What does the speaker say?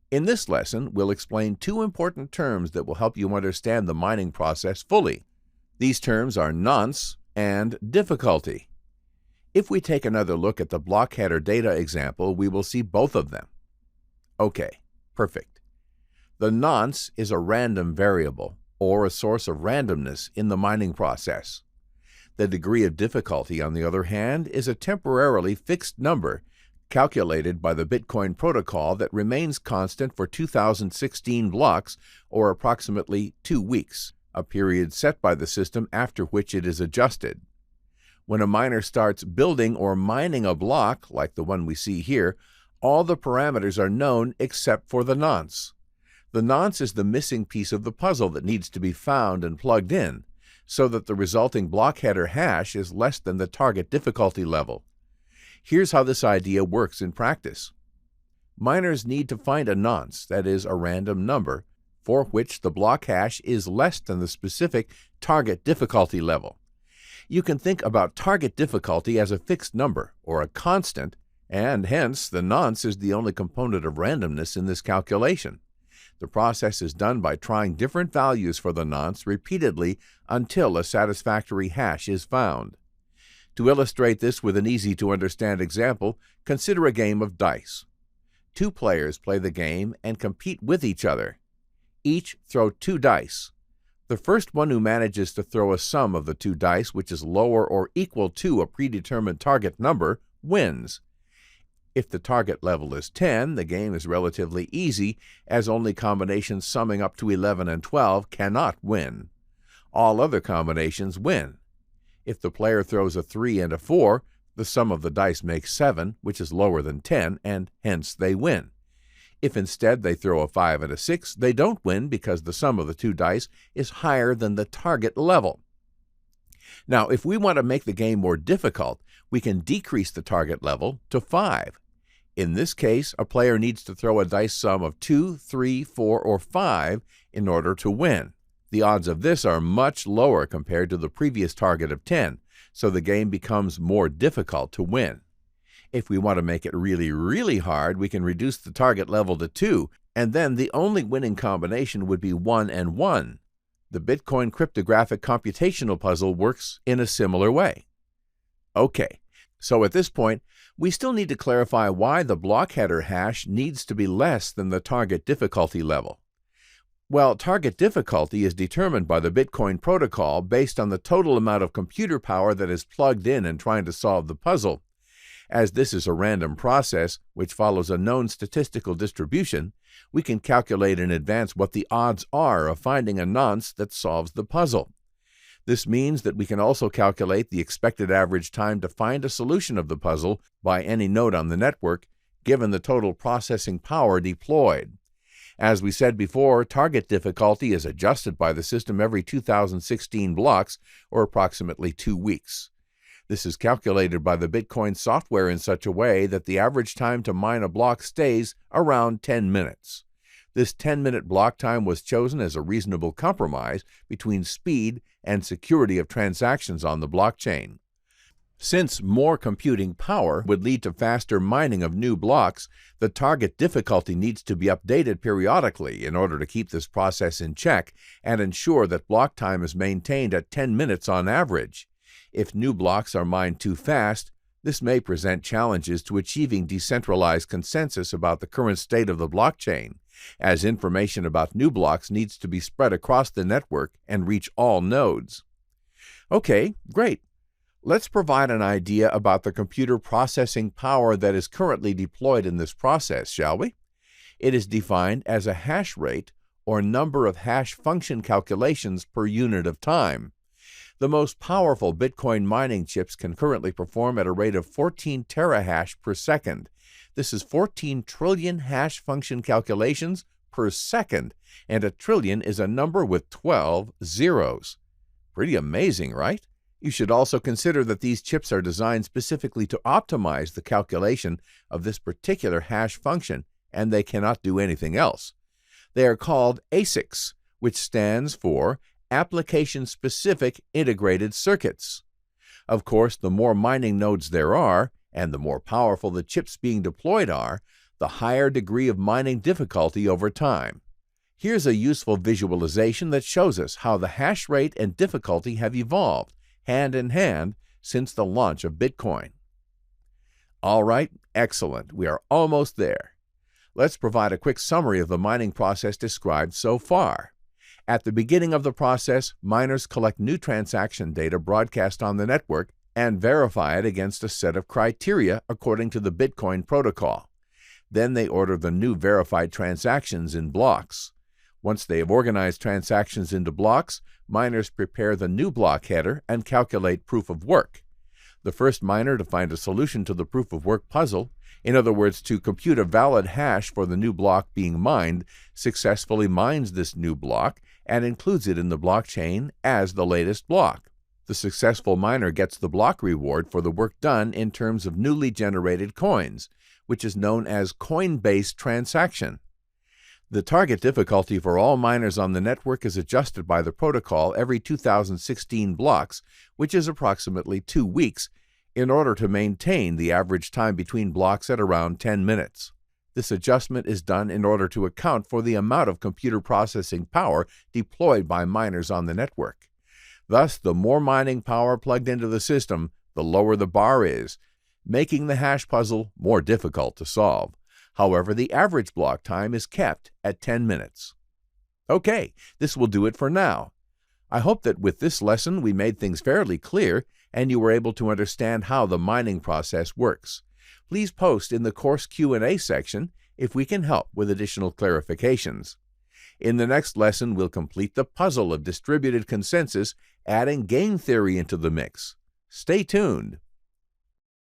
In this lesson, we'll explain two important terms that will help you understand the mining process fully. These terms are nonce and difficulty. If we take another look at the block header data example, we will see both of them. Okay, perfect. The nonce is a random variable, or a source of randomness in the mining process. The degree of difficulty, on the other hand, is a temporarily fixed number calculated by the Bitcoin protocol that remains constant for 2016 blocks, or approximately 2 weeks, a period set by the system after which it is adjusted. When a miner starts building or mining a block, like the one we see here, all the parameters are known except for the nonce. The nonce is the missing piece of the puzzle that needs to be found and plugged in, so that the resulting block header hash is less than the target difficulty level. Here's how this idea works in practice. Miners need to find a nonce, that is, a random number, for which the block hash is less than the specific target difficulty level. You can think about target difficulty as a fixed number, or a constant, and hence the nonce is the only component of randomness in this calculation. The process is done by trying different values for the nonce repeatedly until a satisfactory hash is found. To illustrate this with an easy-to-understand example, consider a game of dice. Two players play the game and compete with each other. Each throw 2 dice. The first one who manages to throw a sum of the 2 dice which is lower or equal to a predetermined target number wins. If the target level is 10, the game is relatively easy, as only combinations summing up to 11 and 12 cannot win. All other combinations win. If the player throws a 3 and a 4, the sum of the dice makes 7, which is lower than 10, and hence they win. If instead they throw a 5 and a 6, they don't win because the sum of the 2 dice is higher than the target level. Now, if we want to make the game more difficult, we can decrease the target level to 5. In this case, a player needs to throw a dice sum of 2, 3, 4, or 5 in order to win. The odds of this are much lower compared to the previous target of 10, so the game becomes more difficult to win. If we want to make it really hard, we can reduce the target level to 2, and then the only winning combination would be 1 and 1. The Bitcoin cryptographic computational puzzle works in a similar way. Okay, so at this point, we still need to clarify why the block header hash needs to be less than the target difficulty level. Well, target difficulty is determined by the Bitcoin protocol based on the total amount of computer power that is plugged in trying to solve the puzzle. As this is a random process which follows a known statistical distribution, we can calculate in advance what the odds are of finding a nonce that solves the puzzle. This means that we can also calculate the expected average time to find a solution of the puzzle by any node on the network, given the total processing power deployed. As we said before, target difficulty is adjusted by the system every 2016 blocks, or approximately 2 weeks. This is calculated by the Bitcoin software in such a way that the average time to mine a block stays around 10 minutes. This 10-minute block time was chosen as a reasonable compromise between speed and security of transactions on the blockchain. Since more computing power would lead to faster mining of new blocks, the target difficulty needs to be updated periodically in order to keep this process in check and ensure that block time is maintained at 10 minutes on average. If new blocks are mined too fast, this may present challenges to achieving decentralized consensus about the current state of the blockchain, as information about new blocks needs to be spread across the network and reach all nodes. Okay, great. Let's provide an idea about the computer processing power that is currently deployed in this process, shall we? It is defined as a hash rate, or number of hash function calculations per unit of time. The most powerful Bitcoin mining chips can currently perform at a rate of 14 terahash per second. This is 14 trillion hash function calculations per second, and a trillion is a number with 12 zeros. Pretty amazing, right? You should also consider that these chips are designed specifically to optimize the calculation of this particular hash function, and they cannot do anything else. They are called ASICs, which stands for Application-Specific Integrated Circuits. Of course, the more mining nodes there are, and the more powerful the chips being deployed are, the higher degree of mining difficulty over time. Here's a useful visualization that shows us how the hash rate and difficulty have evolved hand in hand since the launch of Bitcoin. All right, excellent. We are almost there. Let's provide a quick summary of the mining process described so far. At the beginning of the process, miners collect new transaction data broadcast on the network and verify it against a set of criteria according to the Bitcoin protocol. Then they order the new verified transactions in blocks. Once they have organized transactions into blocks, miners prepare the new block header and calculate proof of work. The first miner to find a solution to the proof of work puzzle, in other words, to compute a valid hash for the new block being mined, successfully mines this new block and includes it in the blockchain as the latest block. The successful miner gets the block reward for the work done in terms of newly generated coins, which is known as coin-based transaction. The target difficulty for all miners on the network is adjusted by the protocol every 2016 blocks, which is approximately 2 weeks, in order to maintain the average time between blocks at around 10 minutes. This adjustment is done in order to account for the amount of computer processing power deployed by miners on the network. Thus, the more mining power plugged into the system, the lower the bar is, making the hash puzzle more difficult to solve. However, the average block time is kept at 10 minutes. Okay, this will do it for now. I hope that with this lesson we made things fairly clear and you were able to understand how the mining process works. Please post in the course Q&A section if we can help with additional clarifications. In the next lesson, we'll complete the puzzle of distributed consensus, adding game theory into the mix. Stay tuned.